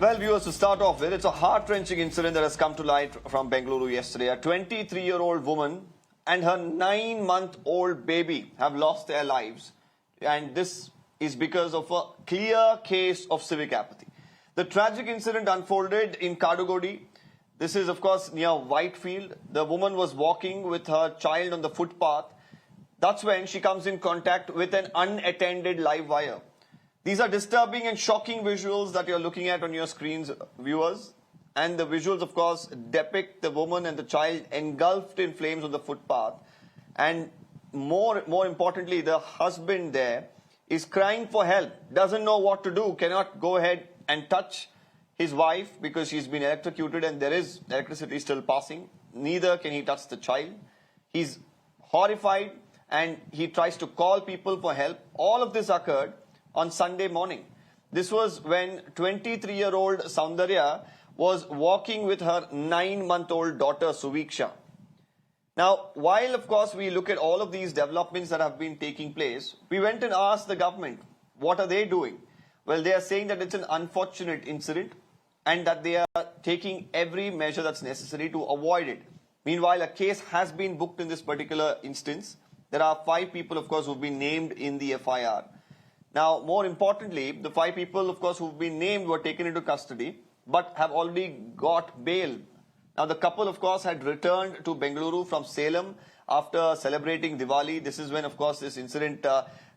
Well, viewers, to start off with, it's a heart-wrenching incident that has come to light from Bengaluru yesterday. A 23-year-old woman and her 9-month-old baby have lost their lives. And this is because of a clear case of civic apathy. The tragic incident unfolded in Kadugodi. This is, of course, near Whitefield. The woman was walking with her child on the footpath. That's when she comes in contact with an unattended live wire. These are disturbing and shocking visuals that you're looking at on your screens, viewers. And the visuals, of course, depict the woman and the child engulfed in flames on the footpath. And more importantly, the husband there is crying for help, doesn't know what to do, cannot go ahead and touch his wife because she's been electrocuted and there is electricity still passing. Neither can he touch the child. He's horrified and he tries to call people for help. All of this occurred on Sunday morning. This was when 23-year-old Soundarya was walking with her 9-month-old daughter Suviksha. Now, while of course we look at all of these developments that have been taking place, we went and asked the government, what are they doing? Well, they are saying that it's an unfortunate incident and that they are taking every measure that's necessary to avoid it. Meanwhile, a case has been booked in this particular instance. There are 5 people, of course, who've been named in the FIR. Now, more importantly, the 5 people, of course, who've been named were taken into custody, but have already got bail. Now, the couple, of course, had returned to Bengaluru from Salem after celebrating Diwali. This is when, of course, this incident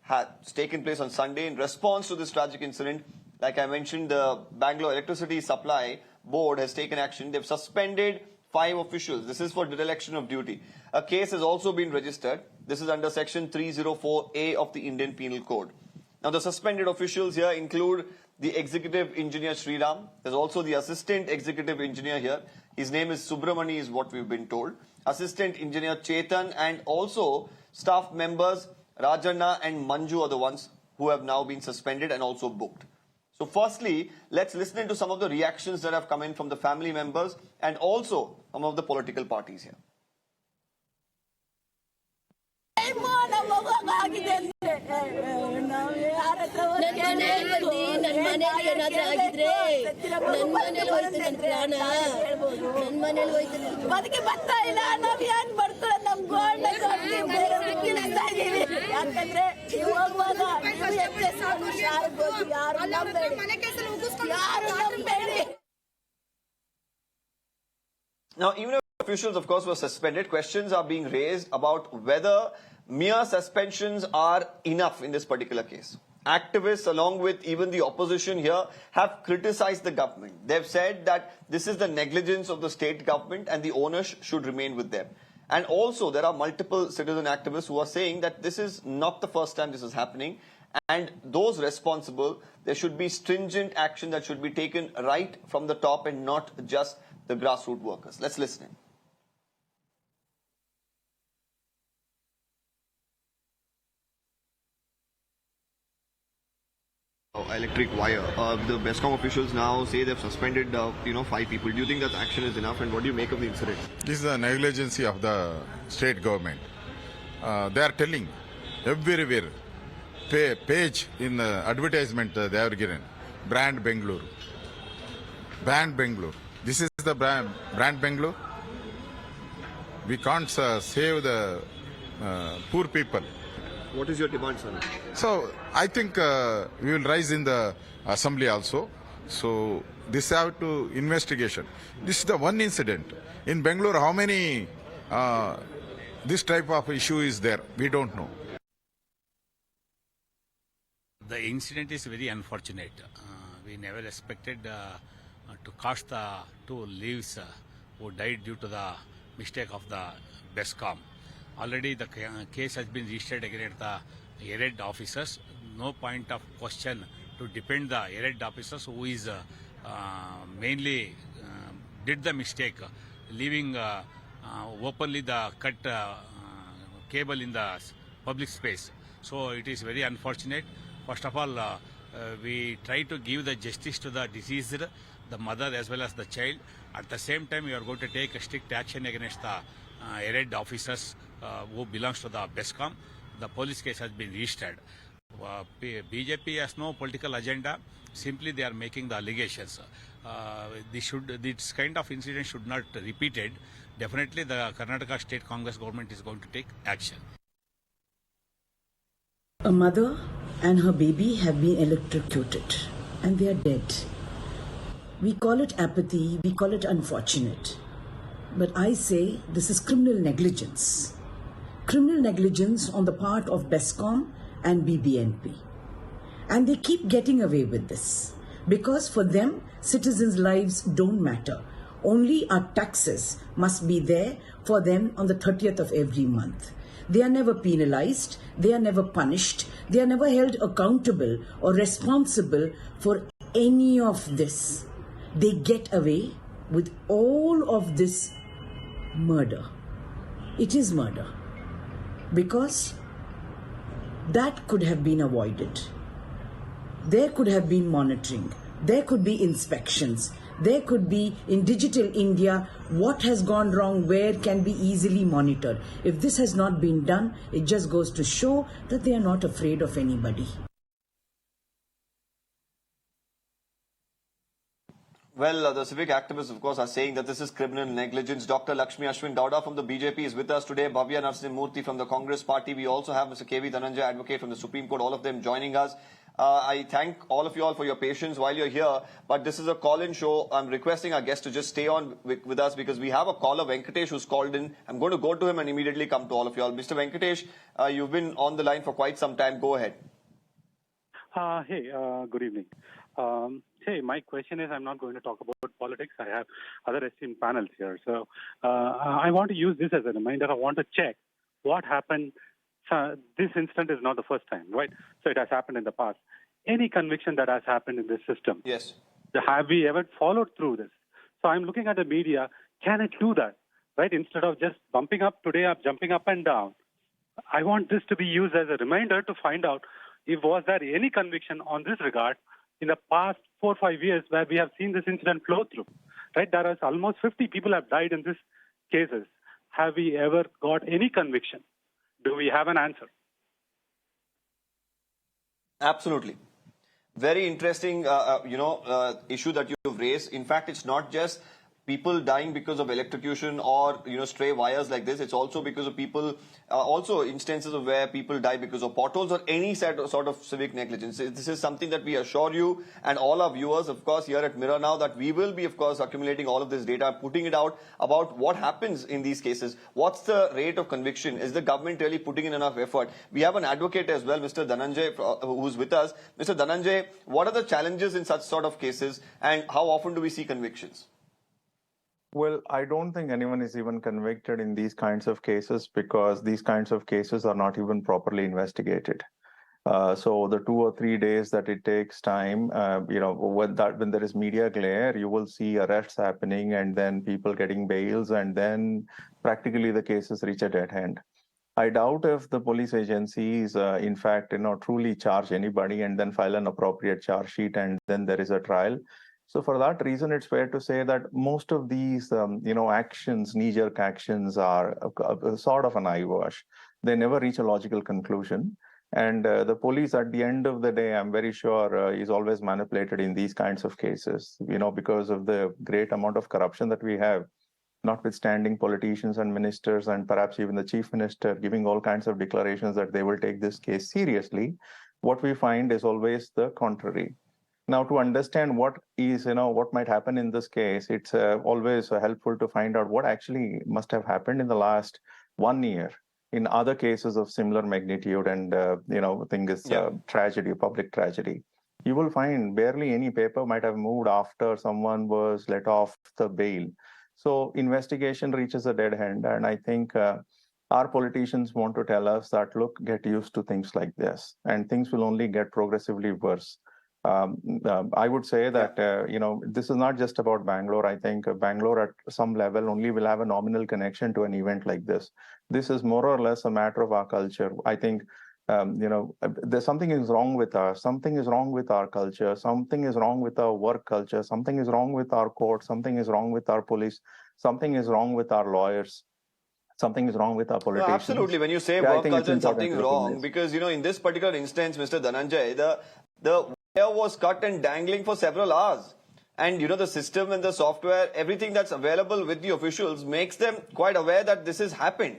had taken place on Sunday. In response to this tragic incident, like I mentioned, the Bangalore Electricity Supply Board has taken action. They've suspended 5 officials. This is for dereliction of duty. A case has also been registered. This is under Section 304A of the Indian Penal Code. Now, the suspended officials here include the Executive Engineer Sriram. There's also the Assistant Executive Engineer here. His name is Subramani, is what we've been told. Assistant Engineer Chetan and also staff members Rajanna and Manju are the ones who have now been suspended and also booked. So firstly, let's listen into some of the reactions that have come in from the family members and also some of the political parties here. Now, even if officials, of course, were suspended, questions are being raised about whether mere suspensions are enough in this particular case. Activists, along with even the opposition here, have criticized the government. They've said that this is the negligence of the state government and the onus should remain with them. And also, there are multiple citizen activists who are saying that this is not the first time this is happening. And those responsible, there should be stringent action that should be taken right from the top and not just the grassroots workers. Let's listen in. Electric wire. The BESCOM officials now say they've suspended, 5 people. Do you think that action is enough? And what do you make of the incident? This is the negligence of the state government. They are telling everywhere, page in advertisement they are given, brand Bengaluru. Brand Bengaluru. This is the brand Bengaluru. We can't save the poor people. What is your demand, sir? So, I think we will rise in the assembly also. So, this have to investigation. This is the one incident. In Bengaluru, how many this type of issue is there? We don't know. The incident is very unfortunate. We never expected to cost the 2 lives who died due to the mistake of the BESCOM. Already the case has been registered against the errant officers. No point of question to defend the errant officers who is mainly did the mistake, leaving openly the cut cable in the public space. So it is very unfortunate. First of all, we try to give the justice to the deceased, the mother as well as the child. At the same time, we are going to take a strict action against the errant officers who belongs to the BESCOM. The police case has been registered. BJP has no political agenda. Simply they are making the allegations. This kind of incident should not repeated. Definitely, the Karnataka State Congress government is going to take action. A mother and her baby have been electrocuted and they are dead. We call it apathy, we call it unfortunate. But I say this is criminal negligence. Criminal negligence on the part of BESCOM and BBNP. And they keep getting away with this. Because for them, citizens' lives don't matter. Only our taxes must be there for them on the 30th of every month. They are never penalized, they are never punished, they are never held accountable or responsible for any of this. They get away with all of this murder. It is murder. Because that could have been avoided. There could have been monitoring. There could be inspections. There could be, in digital India, what has gone wrong, where can be easily monitored. If this has not been done, it just goes to show that they are not afraid of anybody. Well, the civic activists, of course, are saying that this is criminal negligence. Dr. Laxmi Gowda from the BJP is with us today. Bhavya Narasimhamurthy from the Congress party. We also have Mr. K.V. Dhananjay, advocate from the Supreme Court, all of them joining us. I thank all of you all for your patience while you're here, but this is a call-in show. I'm requesting our guests to just stay on with us because we have a caller, Venkatesh, who's called in. I'm going to go to him and immediately come to all of you all. Mr. Venkatesh, you've been on the line for quite some time. Go ahead. Good evening. My question is, I'm not going to talk about politics. I have other esteemed panels here. So I want to use this as a reminder. I want to check what happened. This incident is not the first time, right? So it has happened in the past. Any conviction that has happened in this system, yes. Have we ever followed through this? So I'm looking at the media. Can it do that, right? Instead of just bumping up today, jumping up and down, I want this to be used as a reminder to find out if was there any conviction on this regard in the past 4 or 5 years where we have seen this incident flow through, right? There are almost 50 people have died in these cases. Have we ever got any conviction? Do we have an answer? Absolutely. Very interesting, issue that you've raised. In fact, it's not just people dying because of electrocution or, stray wires like this. It's also because of people, also instances of where people die because of potholes or any sort of civic negligence. This is something that we assure you and all our viewers, of course, here at Mirror Now, that we will be, of course, accumulating all of this data, putting it out about what happens in these cases. What's the rate of conviction? Is the government really putting in enough effort? We have an advocate as well, Mr. Dhananjay, who's with us. Mr. Dhananjay, what are the challenges in such sort of cases and how often do we see convictions? Well, I don't think anyone is even convicted in these kinds of cases because these kinds of cases are not even properly investigated. So the 2 or 3 days that it takes time, when there is media glare, you will see arrests happening and then people getting bails and then practically the cases reach a dead end. I doubt if the police agencies, in fact, truly charge anybody and then file an appropriate charge sheet and then there is a trial. So for that reason, it's fair to say that most of these, actions, knee-jerk actions are sort of an eyewash. They never reach a logical conclusion. And the police, at the end of the day, I'm very sure, is always manipulated in these kinds of cases, because of the great amount of corruption that we have, notwithstanding politicians and ministers and perhaps even the chief minister giving all kinds of declarations that they will take this case seriously. What we find is always the contrary. Now, to understand what might happen in this case, it's always helpful to find out what actually must have happened in the last 1 year in other cases of similar magnitude and, tragedy, public tragedy. You will find barely any paper might have moved after someone was let off the bail. So investigation reaches a dead end. And I think our politicians want to tell us that, look, get used to things like this and things will only get progressively worse. I would say that, this is not just about Bangalore. I think Bangalore at some level only will have a nominal connection to an event like this. This is more or less a matter of our culture. I think, there's something is wrong with us. Something is wrong with our culture. Something is wrong with our work culture. Something is wrong with our court. Something is wrong with our police. Something is wrong with our lawyers. Something is wrong with our politicians. No, absolutely. When you say work culture and something is wrong, because, in this particular instance, Mr. Dhananjay, the wire was cut and dangling for several hours. and the system and the software, everything that's available with the officials makes them quite aware that this has happened.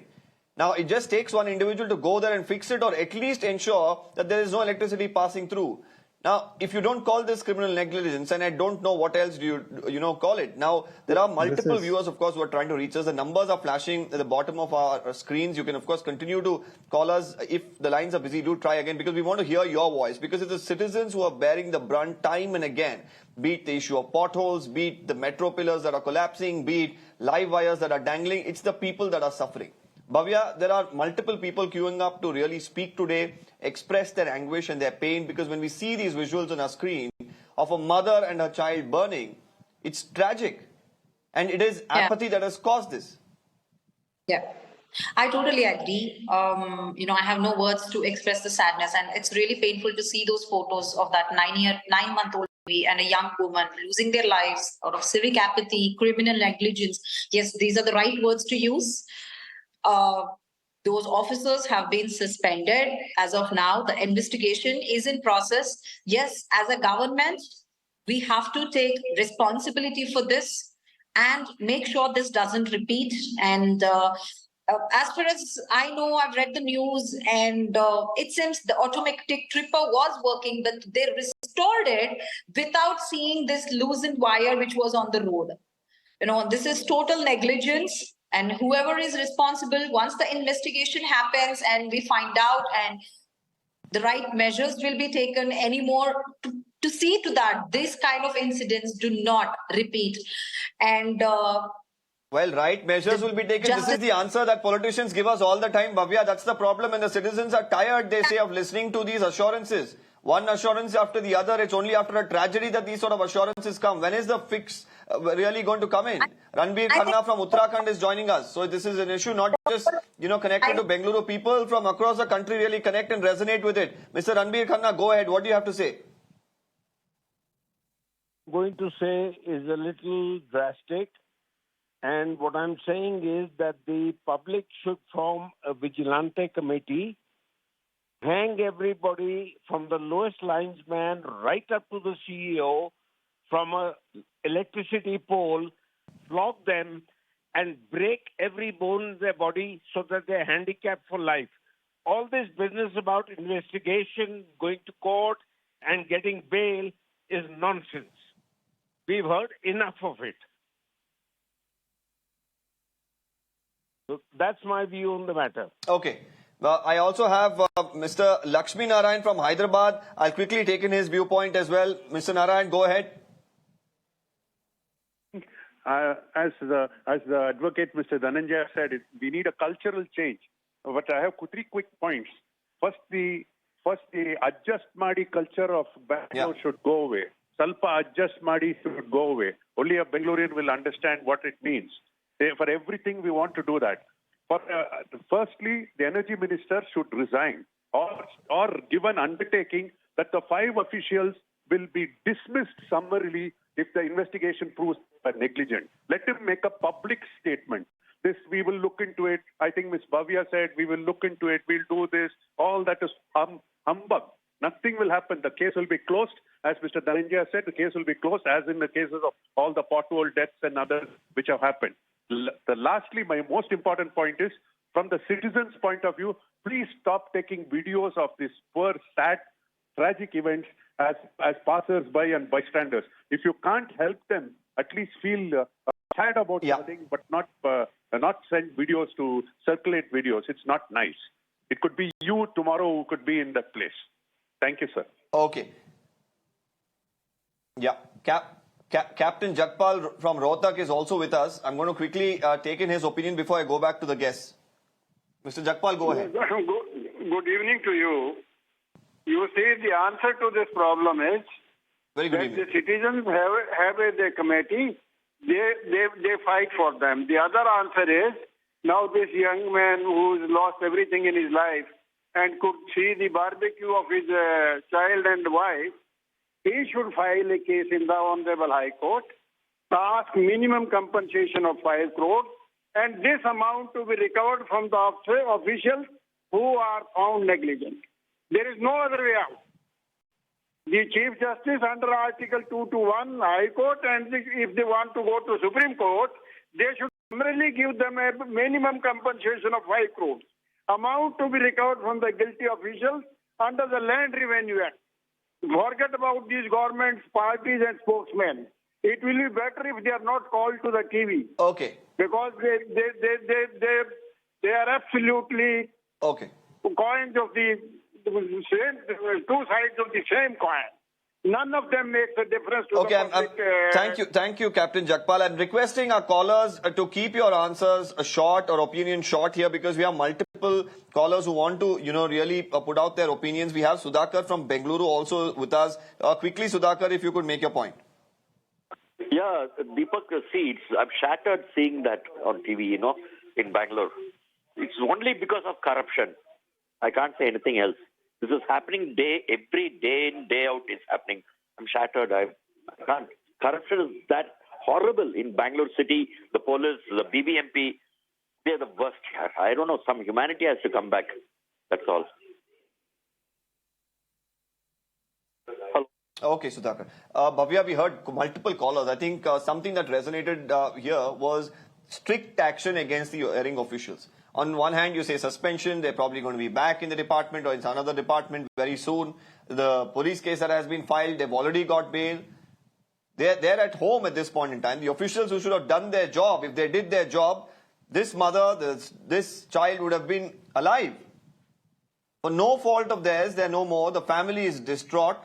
Now, it just takes one individual to go there and fix it, or at least ensure that there is no electricity passing through. Now, if you don't call this criminal negligence, and I don't know what else do you call it. Now, there are multiple viewers, of course, who are trying to reach us. The numbers are flashing at the bottom of our screens. You can, of course, continue to call us. If the lines are busy, do try again, because we want to hear your voice. Because it's the citizens who are bearing the brunt time and again. Be it the issue of potholes, be it the metro pillars that are collapsing, be it live wires that are dangling. It's the people that are suffering. Bhavya, there are multiple people queuing up to really speak today, express their anguish and their pain, because when we see these visuals on our screen of a mother and her child burning, it's tragic. And it is apathy that has caused this. Yeah, I totally agree. I have no words to express the sadness, and it's really painful to see those photos of that 9-month-old baby and a young woman losing their lives out of civic apathy, criminal negligence. Yes, these are the right words to use. Those officers have been suspended as of now. The investigation is in process. Yes, as a government, we have to take responsibility for this and make sure this doesn't repeat. And as far as I know, I've read the news, and it seems the automatic tripper was working, but they restored it without seeing this loosened wire which was on the road. This is total negligence. And whoever is responsible, once the investigation happens and we find out, and the right measures will be taken anymore to see to that this kind of incidents do not repeat. And well, right measures will be taken. This is the answer that politicians give us all the time, Bhavya. That's the problem, and the citizens are tired, they say, of listening to these assurances. One assurance after the other. It's only after a tragedy that these sort of assurances come. When is the fix really going to come in? Ranbir Khanna from Uttarakhand is joining us. So this is an issue not just connected to Bengaluru. People from across the country really connect and resonate with it. Mr. Ranbir Khanna, go ahead. What do you have to say? Going to say is a little drastic, and what I'm saying is that the public should form a vigilante committee, hang everybody from the lowest linesman right up to the CEO from a electricity pole, flog them and break every bone in their body so that they're handicapped for life. All this business about investigation, going to court and getting bail is nonsense. We've heard enough of it. So that's my view on the matter. Okay. I also have Mr. Laxmi Narayan from Hyderabad. I'll quickly take in his viewpoint as well. Mr. Narayan, go ahead. As the advocate, Mr. Dhananjaya, said, we need a cultural change. But I have 3 quick points. First, the adjust madi culture of Bangalore should go away. Salpa adjust madi should go away. Only a Bangalorean will understand what it means. For everything, we want to do that. Firstly, the energy minister should resign or give an undertaking that the 5 officials will be dismissed summarily if the investigation proves negligent. Let him make a public statement. This, we will look into it. I think Ms. Bhavya said, we will look into it, we'll do this. All that is humbug. Nothing will happen. The case will be closed. As Mr. Dhananjaya said, the case will be closed, as in the cases of all the pothole deaths and others which have happened. Lastly, my most important point is, from the citizens' point of view, please stop taking videos of these poor, sad, tragic events as passers-by and bystanders. If you can't help them, at least feel sad about something, but not send videos to circulate videos. It's not nice. It could be you tomorrow who could be in that place. Thank you, sir. Okay. Yeah. Captain Jagpal from Rohtak is also with us. I'm going to quickly take in his opinion before I go back to the guests. Mr. Jagpal, go ahead. Good evening to you. You see, the answer to this problem is very good that evening. the citizens have a committee. They fight for them. The other answer is, now this young man who's lost everything in his life and could see the barbecue of his child and wife, he should file a case in the Honorable High Court, ask minimum compensation of 5 crores, and this amount to be recovered from the officials who are found negligent. There is no other way out. the Chief Justice under Article 221 High Court, and if they want to go to Supreme Court, they should summarily give them a minimum compensation of 5 crores, amount to be recovered from the guilty officials under the Land Revenue Act. Forget about these governments, parties and spokesmen. It will be better if they are not called to the TV. Okay. Because they are absolutely Okay. coins of the same, two sides of the same coin. None of them makes a difference to Okay, the public. thank you, Captain Jagpal. I'm requesting our callers to keep your answers short or opinion short here, because we have multiple callers who want to, really put out their opinions. We have Sudhakar from Bengaluru also with us. Quickly, Sudhakar, if you could make your point. Yeah, Deepak, I'm shattered seeing that on TV, in Bangalore. It's only because of corruption. I can't say anything else. This is happening every day in, day out it's happening. I'm shattered. I can't. Corruption is that horrible in Bangalore city. The police, the BBMP, they're the worst. I don't know. Some humanity has to come back. That's all. Hello. Okay, Sudhakar. Bhavya, we heard multiple callers. I think something that resonated here was strict action against the erring officials. On one hand, you say suspension, they're probably going to be back in the department or in another department very soon. The police case that has been filed, they've already got bail. They're at home at this point in time. The officials who should have done their job, if they did their job, this mother, this child would have been alive. For no fault of theirs, they're no more. The family is distraught.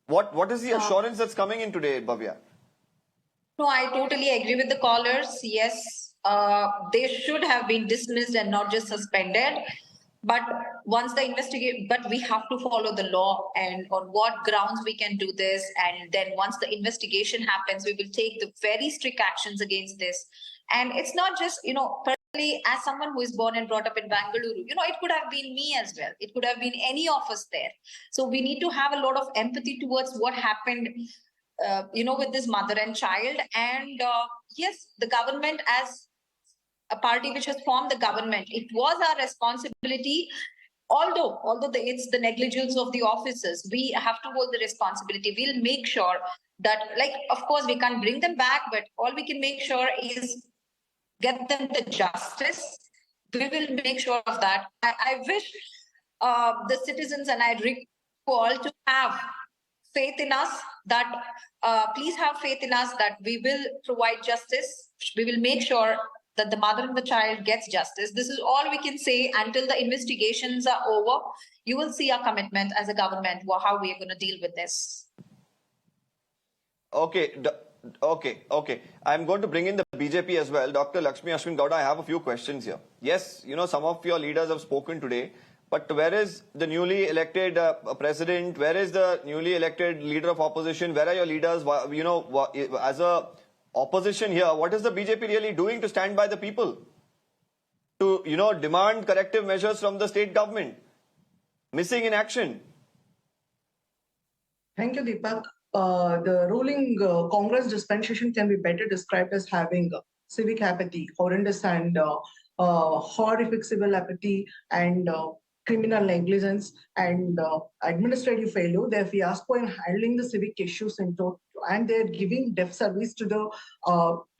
What is the assurance that's coming in today, Bhavya? No, I totally agree with the callers. Yes, they should have been dismissed and not just suspended. But once the but we have to follow the law and on what grounds we can do this. And then once the investigation happens, we will take the very strict actions against this. And it's not just, personally, as someone who is born and brought up in Bengaluru, it could have been me as well. It could have been any of us there. So we need to have a lot of empathy towards what happened, with this mother and child. And yes, the government, as a party which has formed the government, it was our responsibility. Although it's the negligence of the officers, we have to hold the responsibility. We'll make sure that, of course, we can't bring them back, but all we can make sure is get them the justice. We will make sure of that. I wish the citizens, and I request you all to have faith in us, that please have faith in us that we will provide justice. We will make sure that the mother and the child gets justice. This is all we can say until the investigations are over. You will see our commitment as a government, how we are going to deal with this. Okay. I'm going to bring in the BJP as well. Dr. Laxmi Gowda, I have a few questions here. Yes, some of your leaders have spoken today, but where is the newly elected president? Where is the newly elected leader of opposition? Where are your leaders? As a opposition here, what is the BJP really doing to stand by the people? To, demand corrective measures from the state government? Missing in action. Thank you, Deepak. The ruling Congress dispensation can be better described as having civic apathy, horrendous and horrific civil apathy, and criminal negligence and administrative failure. Their fiasco in handling the civic issues and they're giving deaf service to the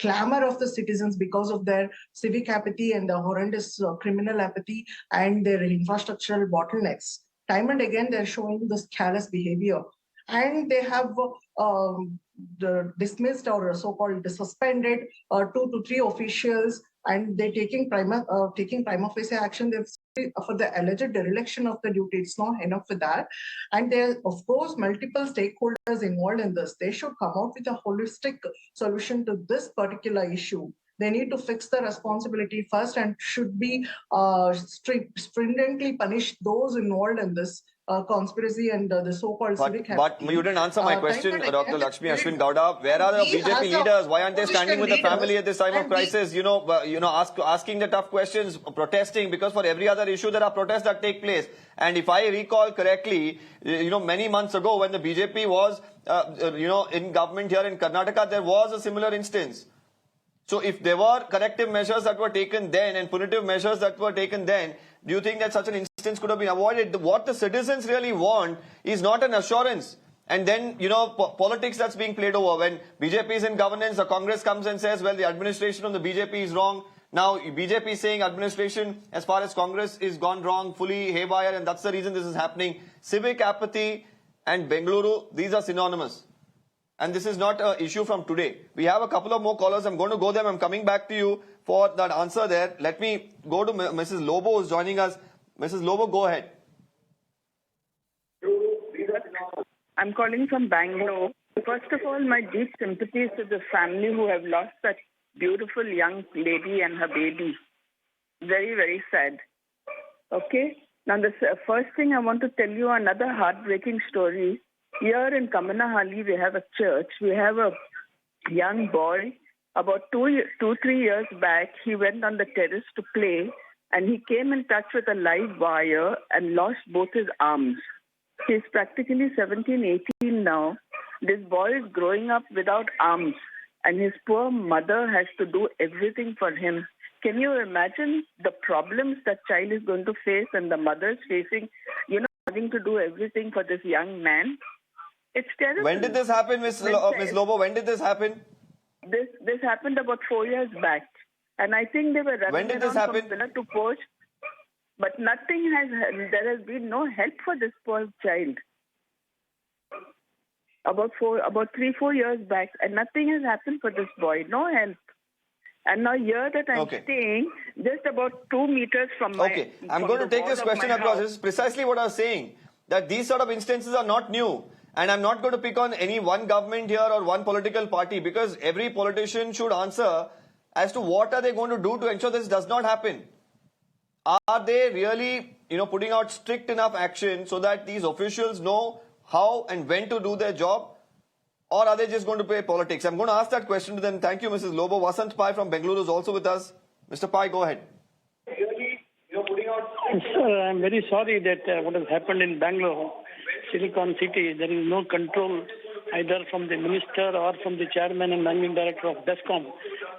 clamor of the citizens because of their civic apathy and the horrendous criminal apathy and their infrastructural bottlenecks. Time and again, they're showing this careless behavior. And they have dismissed or so-called suspended 2 to 3 officials, and they're taking prima facie action. For the alleged dereliction of the duty. It's not enough for that. And there, of course, multiple stakeholders involved in this. They should come out with a holistic solution to this particular issue. They need to fix the responsibility first and should be stringently punish those involved in this conspiracy and the so-called civic But you didn't answer my question, Dr. Laxmi Gowda. Where are the BJP leaders? Why aren't they standing with the family at this time of crisis? Asking the tough questions, protesting, because for every other issue there are protests that take place. And if I recall correctly, many months ago when the BJP was, in government here in Karnataka, there was a similar instance. So if there were corrective measures that were taken then and punitive measures that were taken then do you think that such an instance could have been avoided? What the citizens really want is not an assurance. And then, politics that's being played over. When BJP is in governance, the Congress comes and says, well, the administration of the BJP is wrong. Now, BJP is saying administration as far as Congress is gone wrong, fully haywire, and that's the reason this is happening. Civic apathy and Bengaluru, these are synonymous. And this is not an issue from today. We have a couple of more callers. I'm going to go them. I'm coming back to you for that answer there. Let me go to Mrs. Lobo who's joining us. Mrs. Lobo, go ahead. I'm calling from Bangalore. First of all, my deep sympathies to the family who have lost such beautiful young lady and her baby. Very, very sad. Okay? Now, the first thing I want to tell you another heartbreaking story. Here in Kamanahalli, we have a church. We have a young boy. About 3 years back, he went on the terrace to play and he came in touch with a live wire and lost both his arms. He's practically 17, 18 now. This boy is growing up without arms and his poor mother has to do everything for him. Can you imagine the problems that child is going to face and the mother is facing, having to do everything for this young man? It's terrible. When did this happen, Miss Lobo? When did this happen? This happened about 4 years back. And I think they were running around from pillar to post. But there has been no help for this poor child. About 3-4 years back. And nothing has happened for this boy. No help. And now here that I'm staying, just about 2 meters from my... Okay, I'm going to take this question across. This is precisely what I was saying. That these sort of instances are not new. And I'm not going to pick on any one government here or one political party, because every politician should answer as to what are they going to do to ensure this does not happen. Are they really, putting out strict enough action so that these officials know how and when to do their job? Or are they just going to play politics? I'm going to ask that question to them. Thank you, Mrs. Lobo. Vasant Pai from Bengaluru is also with us. Mr. Pai, go ahead. Sir, I'm very sorry that what has happened in Bangalore, Silicon City, there is no control either from the minister or from the chairman and managing director of DESCOM.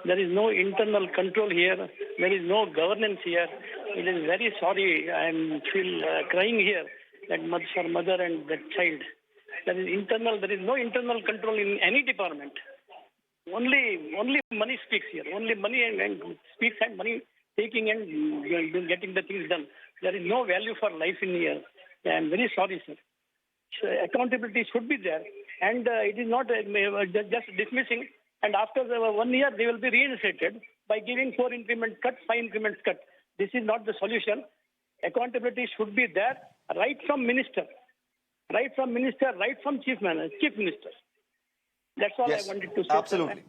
There is no internal control here. There is no governance here. It is very sorry. I feel crying here that for mother and that child. There is no internal control in any department. Only money speaks here. Only money and speaks and money taking and getting the things done. There is no value for life in here. I am very sorry, sir. So accountability should be there, and it is not just dismissing. And after 1 year, they will be reinstated by giving 4 increment cut, 5 increments cut. This is not the solution. Accountability should be there, right from minister, right from chief minister. That's all I wanted to say. Absolutely.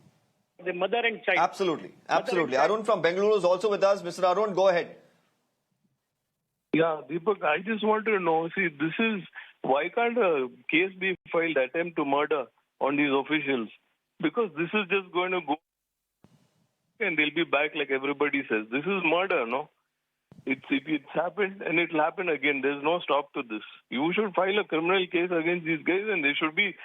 The mother and child. Absolutely. Arun from Bengaluru is also with us. Mr. Arun, go ahead. Yeah, Deepak, I just wanted to know, why can't a case be filed, attempt to murder on these officials? Because this is just going to go and they'll be back like everybody says. This is murder, no? It's happened and it'll happen again. There's no stop to this. You should file a criminal case against these guys and they should be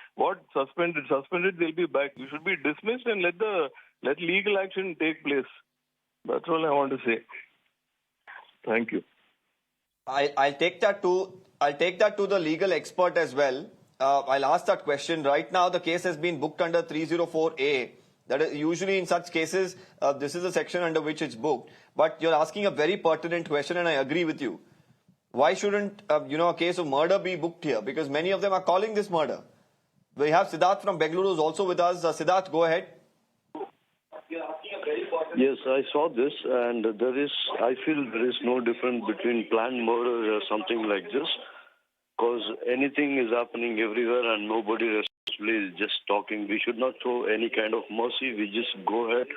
suspended. They'll be back. You should be dismissed and let legal action take place. That's all I want to say. Thank you. I'll take that to the legal expert as well. I'll ask that question. Right now, the case has been booked under 304A. That is usually in such cases, this is a section under which it's booked. But you're asking a very pertinent question, and I agree with you. Why shouldn't a case of murder be booked here? Because many of them are calling this murder. We have Siddharth from Bengaluru who's also with us. Siddharth, go ahead. Yes, I saw this, and I feel there is no difference between planned murder or something like this, because anything is happening everywhere and nobody responsibly is just talking. We should not show any kind of mercy. We just go ahead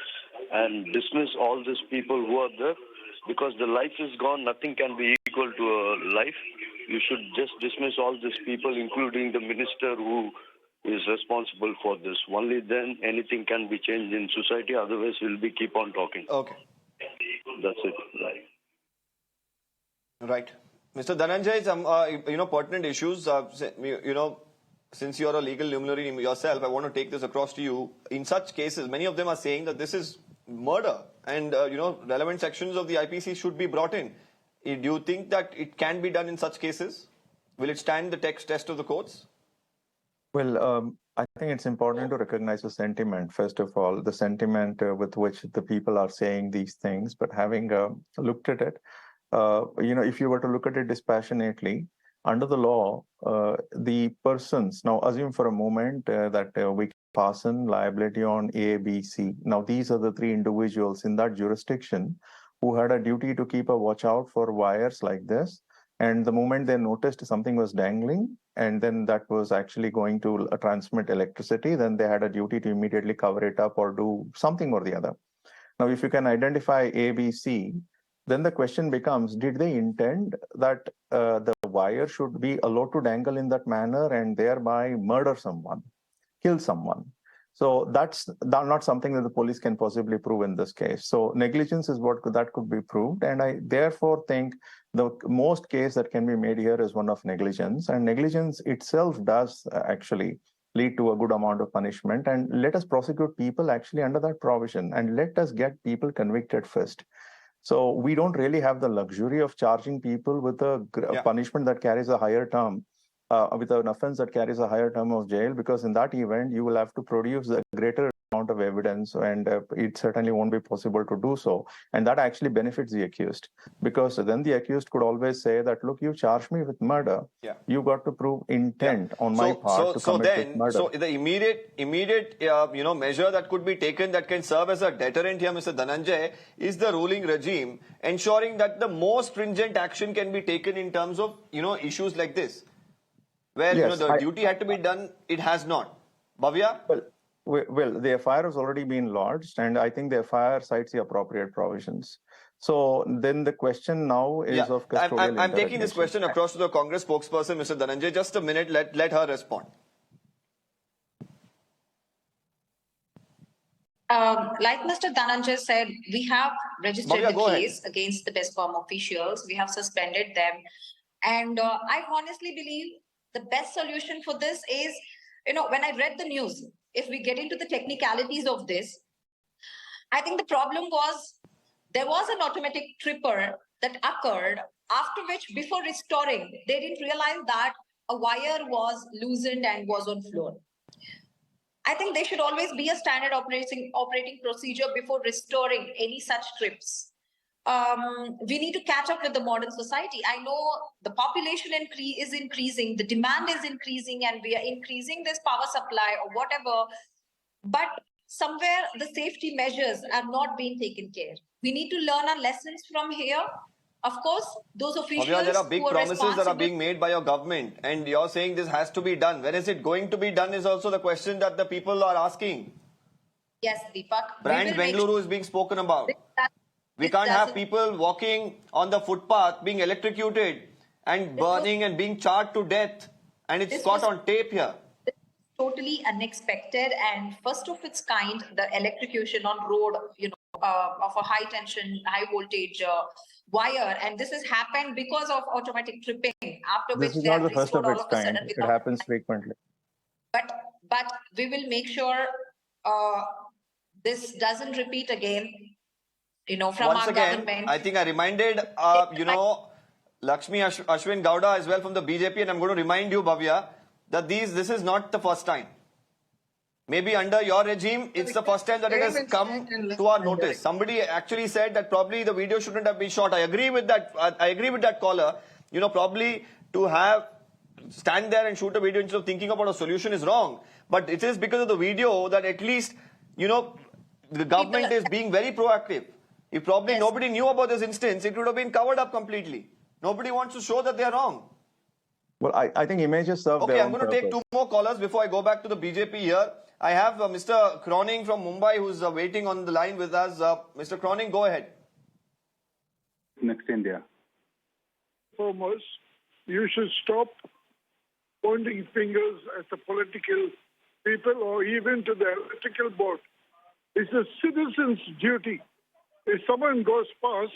and dismiss all these people who are there, because the life is gone. Nothing can be equal to a life. You should just dismiss all these people, including the minister who is responsible for this. Only then anything can be changed in society. Otherwise, we'll keep on talking. Okay. That's it. Right. Mr. Dhananjay, some pertinent issues. Since you're a legal luminary yourself, I want to take this across to you. In such cases, many of them are saying that this is murder, and relevant sections of the IPC should be brought in. Do you think that it can be done in such cases? Will it stand the test of the courts? Well, I think it's important to recognize the sentiment, first of all, the sentiment with which the people are saying these things. But having looked at it, if you were to look at it dispassionately, under the law, the persons, now assume for a moment that we pass in liability on A, B, C. Now, these are the three individuals in that jurisdiction who had a duty to keep a watch out for wires like this. And the moment they noticed something was dangling, and then that was actually going to transmit electricity, then they had a duty to immediately cover it up or do something or the other. Now, if you can identify A, B, C, then the question becomes, did they intend that the wire should be allowed to dangle in that manner and thereby murder someone, kill someone? So that's not something that the police can possibly prove in this case. So negligence is what that could be proved. And I therefore think the most case that can be made here is one of negligence. And negligence itself does actually lead to a good amount of punishment. And let us prosecute people actually under that provision. And let us get people convicted first. So we don't really have the luxury of charging people with a punishment that carries a higher term. With an offense that carries a higher term of jail, because in that event, you will have to produce a greater amount of evidence, and it certainly won't be possible to do so. And that actually benefits the accused, because then the accused could always say that, look, you charged me with murder. Yeah. You got to prove intent on my part to commit this murder. So the immediate measure that could be taken that can serve as a deterrent here, Mr. Dhananjay, is the ruling regime ensuring that the most stringent action can be taken in terms of, issues like this. Well, yes, the duty had to be done. It has not. Bhavya? Well, the FIR has already been lodged, and I think the FIR cites the appropriate provisions. So then the question now is of custodial I'm taking this question across to the Congress spokesperson, Mr. Dhananjay. Just a minute. Let her respond. Like Mr. Dhananjay said, we have registered the case against the BESCOM officials. We have suspended them. And I honestly believe the best solution for this is, when I read the news, if we get into the technicalities of this, I think the problem was there was an automatic tripper that occurred, after which, before restoring, they didn't realize that a wire was loosened and was on floor. I think there should always be a standard operating procedure before restoring any such trips. We need to catch up with the modern society. I know the population is increasing, the demand is increasing, and we are increasing this power supply or whatever. But somewhere the safety measures are not being taken care. We need to learn our lessons from here. Of course, those officials there are big who are promises that are being made by your government, and you're saying this has to be done. When is it going to be done is also the question that the people are asking. Yes, Deepak. Brand Bengaluru is being spoken about. We can't have people walking on the footpath being electrocuted and burning and being charred to death. And it's caught on tape here. Totally unexpected and first of its kind, the electrocution on road, of a high tension, high voltage wire. And this has happened because of automatic tripping, after this which is they not have the first of restored its all of a kind. sudden. It happens frequently. But we will make sure this doesn't repeat again. From Once our again, government. I think I reminded, Laxmi Gowda as well from the BJP, and I'm going to remind you, Bhavya, that this is not the first time. Maybe under your regime, it's the first time that it has come to our notice. Somebody actually said that probably the video shouldn't have been shot. I agree with that. I agree with that caller. Probably to stand there and shoot a video instead of thinking about a solution is wrong. But it is because of the video that at least, the government is being very proactive. If probably nobody knew about this instance, it would have been covered up completely. Nobody wants to show that they are wrong. Well, I think images serve their own purpose. I'm going to take two more callers before I go back to the BJP here. I have Mr. Croning from Mumbai who's waiting on the line with us. Mr. Croning, go ahead. Next India. Foremost, you should stop pointing fingers at the political people or even to the electrical board. It's a citizen's duty. If someone goes past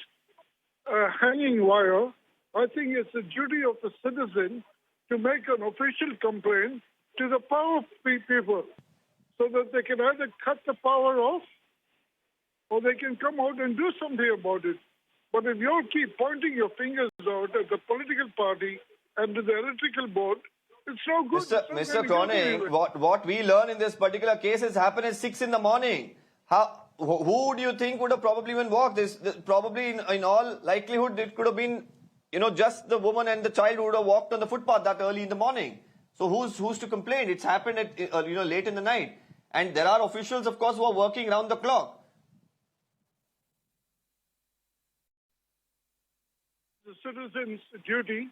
a hanging wire, I think it's the duty of the citizen to make an official complaint to the power people so that they can either cut the power off or they can come out and do something about it. But if you all keep pointing your fingers out at the political party and to the electrical board, it's no good. Mr. Cronin, what we learn in this particular case has happened at 6 in the morning. Who do you think would have probably even walked this? Probably in all likelihood, it could have been, just the woman and the child who would have walked on the footpath that early in the morning. So who's to complain? It's happened at late in the night, and there are officials, of course, who are working round the clock. The citizens' duty.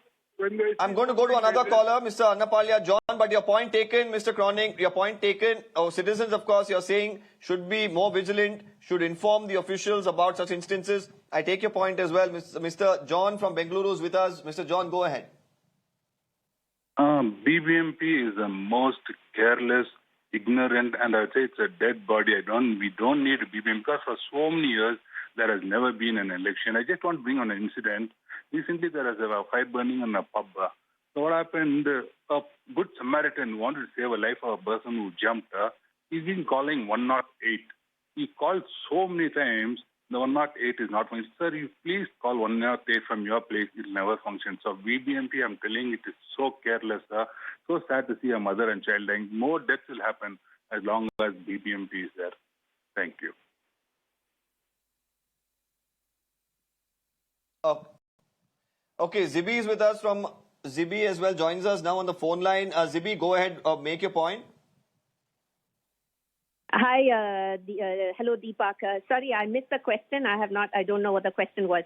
I'm going to go to another caller, Mr. Annapalya John, but your point taken, Mr. Cronin, your point taken. Our citizens, of course, you're saying should be more vigilant, should inform the officials about such instances. I take your point as well. Mr. John from Bengaluru is with us. Mr. John, go ahead. BBMP is the most careless, ignorant, and I would say it's a dead body. We don't need BBMP because for so many years there has never been an election. I just want to bring on an incident. Recently, there was a fire burning in a pub. So what happened? A good Samaritan wanted to save a life of a person who jumped. He's been calling 108. He called so many times. The 108 is not functioning. Sir, you please call 108 from your place. It will never function. So BBMP, I'm telling you, it is so careless. So sad to see a mother and child dying. More deaths will happen as long as BBMP is there. Thank you. Okay, Zibi is with us from Zibi as well, joins us now on the phone line. Zibi, go ahead, make your point. Hi, hello Deepak. Sorry, I missed the question. I don't know what the question was.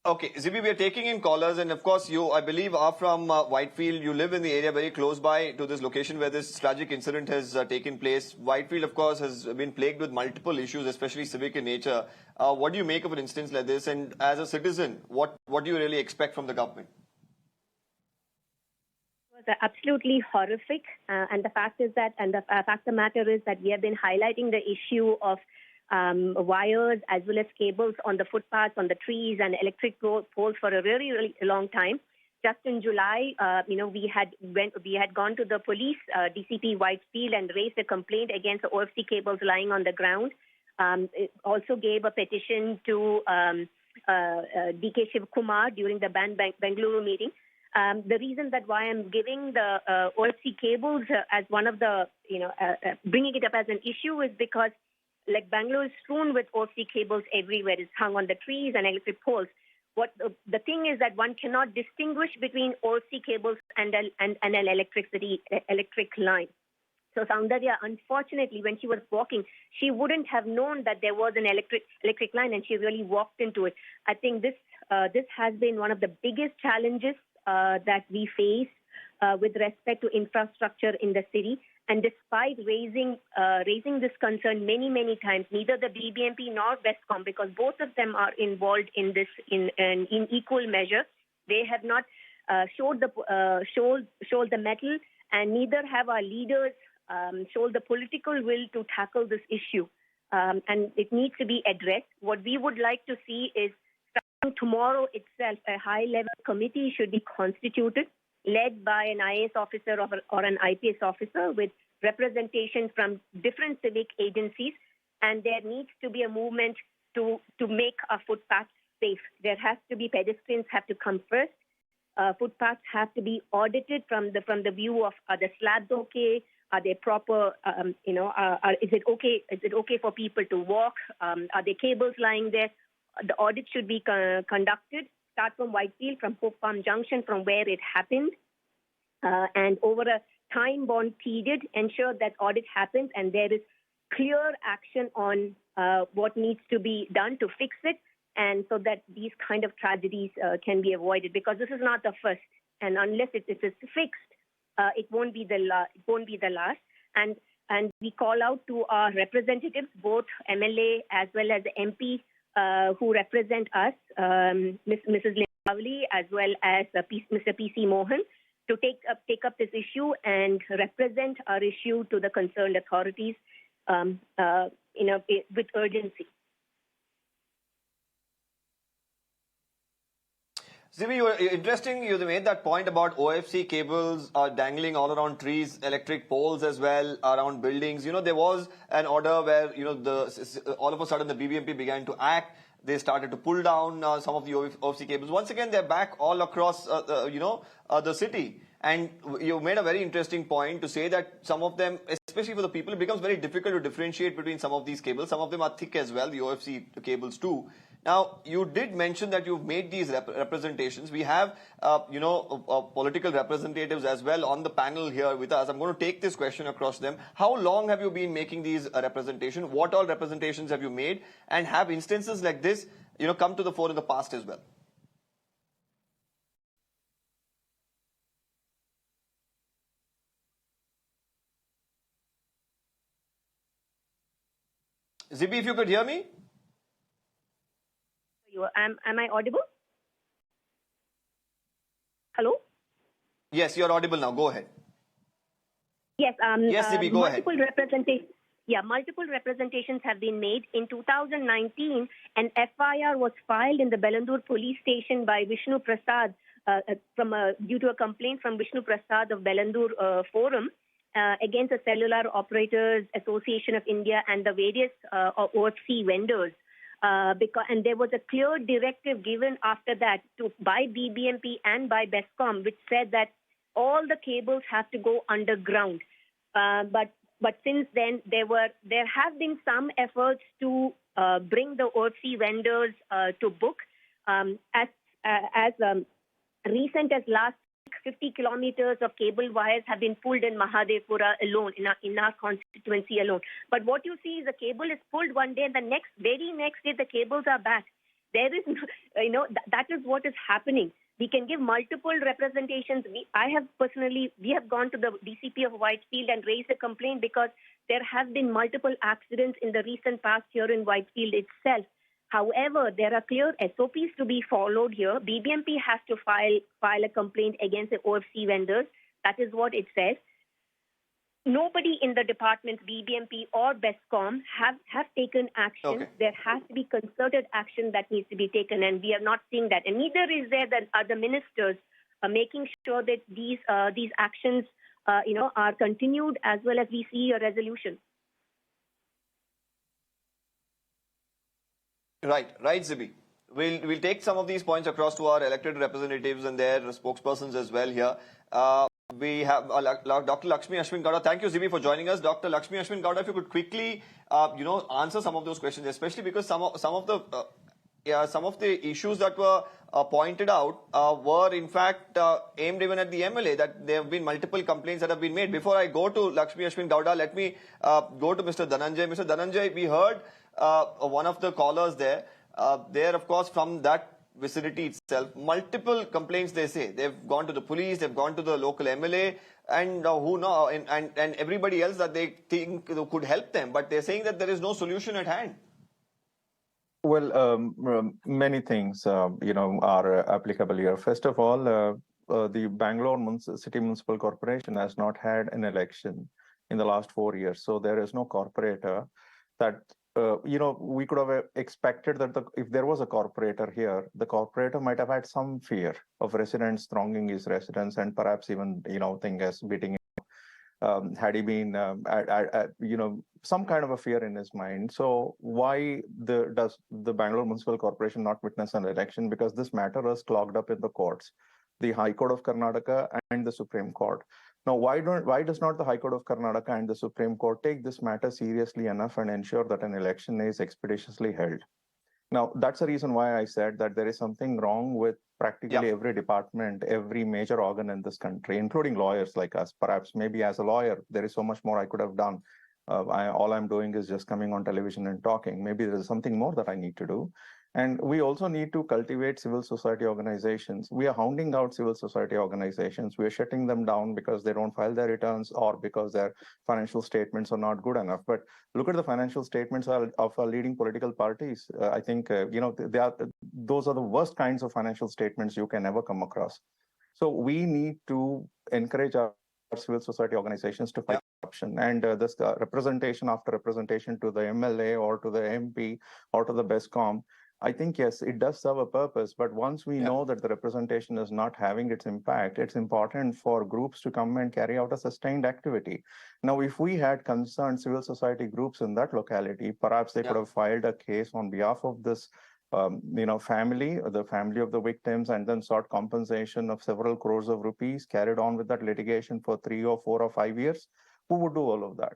Okay, Zibi, we are taking in callers, and of course you, I believe, are from Whitefield. You live in the area very close by to this location where this tragic incident has taken place. Whitefield, of course, has been plagued with multiple issues, especially civic in nature. What do you make of an instance like this? And as a citizen, what do you really expect from the government? It was absolutely horrific, and the fact of the matter is that we have been highlighting the issue of wires as well as cables on the footpaths, on the trees and electric poles for a really, really long time. Just in July, we had gone to the police, DCP Whitefield, and raised a complaint against the OFC cables lying on the ground. It also gave a petition to DK Shiv Kumar during the Bengaluru meeting. The reason that why I'm giving the OFC cables as one of the, bringing it up as an issue is because like Bangalore is strewn with OFC cables everywhere. It's hung on the trees and electric poles. What the thing is that one cannot distinguish between OFC cables and an electric line. So Soundarya, unfortunately, when she was walking, she wouldn't have known that there was an electric line, and she really walked into it. I think this has been one of the biggest challenges that we face with respect to infrastructure in the city. And despite raising this concern many times, neither the BBMP nor Bestcom, because both of them are involved in this in equal measure, they have not showed the mettle, and neither have our leaders showed the political will to tackle this issue. And it needs to be addressed. What we would like to see is starting tomorrow itself, a high-level committee should be constituted, led by an IAS officer or an IPS officer with representation from different civic agencies, and there needs to be a movement to make our footpaths safe. There has to be, pedestrians have to come first. Footpaths have to be audited from the view of, are the slabs okay? Are they proper? Is it okay? Is it okay for people to walk? Are there cables lying there? The audit should be conducted. Start from Whitefield, from Hope Farm Junction, from where it happened, and over a time-bound period, ensure that audit happens and there is clear action on what needs to be done to fix it, and so that these kind of tragedies can be avoided. Because this is not the first, and unless it is fixed, it won't be the last. And we call out to our representatives, both MLA as well as MP, who represent us, Mrs. Limavli as well as Mr. PC Mohan, to take up this issue and represent our issue to the concerned authorities with urgency. Zibi, you were interesting. You made that point about OFC cables dangling all around trees, electric poles as well, around buildings. There was an order where, all of a sudden the BBMP began to act. They started to pull down some of the OFC cables. Once again, they're back all across, the city. And you made a very interesting point to say that some of them, especially for the people, it becomes very difficult to differentiate between some of these cables. Some of them are thick as well, the OFC cables too. Now, you did mention that you've made these representations. We have, political representatives as well on the panel here with us. I'm going to take this question across them. How long have you been making these representations? What all representations have you made? And have instances like this, come to the fore in the past as well? Zibi, if you could hear me? Am I audible? Hello? Yes, you're audible now. Go ahead. Yes. Yes, Zibi, go ahead. Multiple representations have been made. In 2019, an FIR was filed in the Bengaluru police station by Vishnu Prasad due to a complaint from Vishnu Prasad of Bengaluru Forum against the Cellular Operators Association of India and the various OFC vendors. And there was a clear directive given after that by BBMP and by BESCOM, which said that all the cables have to go underground. But since then, there have been some efforts to bring the OFC vendors to book. As recent as last 50 kilometers of cable wires have been pulled in Mahadevpura alone, in our constituency alone. But what you see is the cable is pulled one day and the very next day the cables are back. There is, that is what is happening. We can give multiple representations. We have gone to the DCP of Whitefield and raised a complaint because there have been multiple accidents in the recent past here in Whitefield itself. However, there are clear SOPs to be followed here. BBMP has to file a complaint against the OFC vendors. That is what it says. Nobody in the department, BBMP or BESCOM, have taken action. Okay. There has to be concerted action that needs to be taken, and we are not seeing that. And neither is there that other ministers making sure that these actions, are continued as well as we see a resolution. Right, Zibi. We'll take some of these points across to our elected representatives and their spokespersons as well here. We have Dr. Laxmi Gowda. Thank you, Zibi, for joining us. Dr. Laxmi Gowda, if you could quickly, answer some of those questions, especially because some of the issues that were pointed out were in fact aimed even at the MLA. That there have been multiple complaints that have been made. Before I go to Laxmi Gowda, let me go to Mr. Dhananjay. Mr. Dhananjay, we heard one of the callers there. Of course, from that vicinity itself, multiple complaints they say. They've gone to the police, they've gone to the local MLA, and and everybody else that they think could help them. But they're saying that there is no solution at hand. Well, many things, are applicable here. First of all, the Bangalore City Municipal Corporation has not had an election in the last 4 years. So there is no corporator that, we could have expected that if there was a corporator here, the corporator might have had some fear of residents thronging his residence and perhaps even, thing as beating him. Had he been, some kind of a fear in his mind. So why does the Bangalore Municipal Corporation not witness an election? Because this matter was clogged up in the courts, the High Court of Karnataka and the Supreme Court. Now, why does not the High Court of Karnataka and the Supreme Court take this matter seriously enough and ensure that an election is expeditiously held? Now, that's the reason why I said that there is something wrong with practically every department, every major organ in this country, including lawyers like us. Perhaps maybe as a lawyer, there is so much more I could have done. All I'm doing is just coming on television and talking. Maybe there's something more that I need to do. And we also need to cultivate civil society organizations. We are hounding out civil society organizations. We are shutting them down because they don't file their returns or because their financial statements are not good enough. But look at the financial statements of our leading political parties. I think, those are the worst kinds of financial statements you can ever come across. So we need to encourage our civil society organizations to fight corruption. And this representation after representation to the MLA or to the MP or to the BESCOM, I think, yes, it does serve a purpose. But once we know that the representation is not having its impact, it's important for groups to come and carry out a sustained activity. Now, if we had concerned civil society groups in that locality, perhaps they could have filed a case on behalf of this family, the family of the victims, and then sought compensation of several crores of rupees, carried on with that litigation for 3 or 4 or 5 years. Who would do all of that?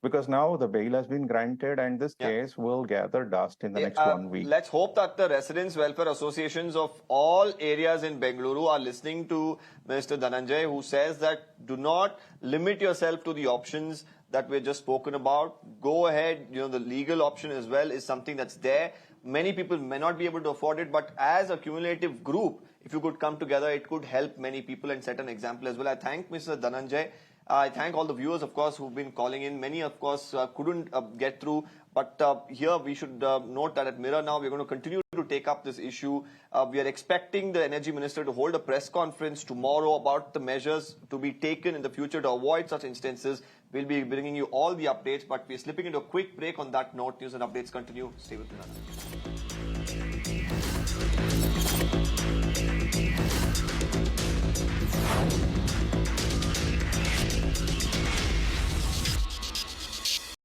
Because now the bail has been granted and this case will gather dust in the next 1 week. Let's hope that the residents' welfare associations of all areas in Bengaluru are listening to Mr. Dhananjay, who says that do not limit yourself to the options that we've just spoken about. Go ahead, the legal option as well is something that's there. Many people may not be able to afford it, but as a cumulative group, if you could come together, it could help many people and set an example as well. I thank Mr. Dhananjay. I thank all the viewers, of course, who've been calling in. Many, of course, couldn't get through. But here we should note that at Mirror now, we're going to continue to take up this issue. We are expecting the Energy Minister to hold a press conference tomorrow about the measures to be taken in the future to avoid such instances. We'll be bringing you all the updates, but we're slipping into a quick break on that note. News and updates continue. Stay with us.